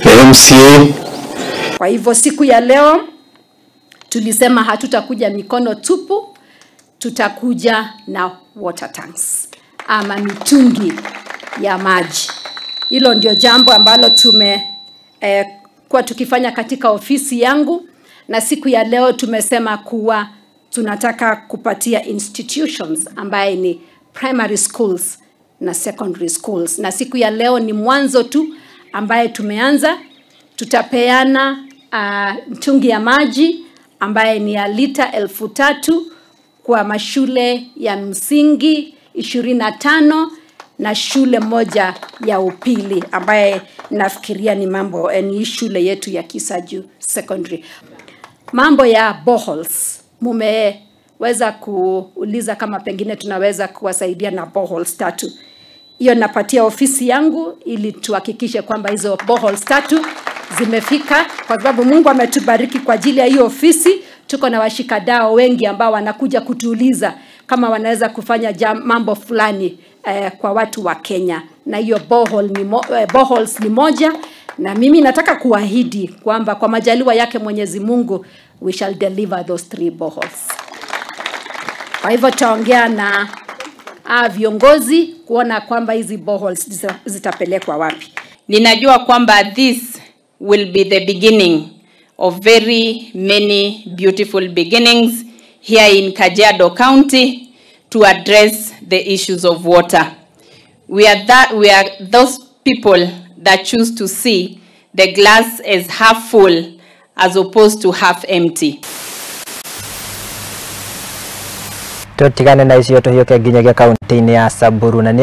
the MCA. Kwa hivyo siku ya leo tulisema hatutakuja mikono tupu, tutakuja na water tanks ama mitungi ya maji. Hilo ndio jambo ambalo kwa tukifanya katika ofisi yangu, na siku ya leo tumesema kuwa tunataka kupatia institutions ambaye ni primary schools na secondary schools, na siku ya leo ni mwanzo tu ambaye tumeanza. Tutapeana mtungi ya maji ambaye ni ya lita 3,000 kwa mashule ya msingi 25 na shule moja ya upili ambaye nafikiria ni shule yetu ya Kisaju Secondary. Mambo ya boreholes, mumeweza kuuliza kama pengine tunaweza kuwasaidia na boreholes 3. Hiyo napatia ofisi yangu ili tuhakikishe kwamba hizo boreholes 3 zimefika, kwa sababu Mungu ametubariki kwa ajili ya hiyo ofisi. Tuko na washikadau wengi ambao wanakuja kutuuliza kama wanaweza kufanya mambo fulani kwa watu wa Kenya, na hiyo boreholes ni moja, na mimi nataka kuahidi kwamba kwa majaliwa yake Mwenyezi Mungu we shall deliver those 3 boreholes. Kwa hivyo tutaongea na viongozi kuona kwamba hizi boreholes zitapelekwa wapi. Ninajua kwamba this will be the beginning of very many beautiful beginnings here in Kajiado County to address the issues of water. We are those people that choose to see the glass as half full as opposed to half empty. Tutigane na icio tuhiuke nginyagia kaunti-ini ya Samburu na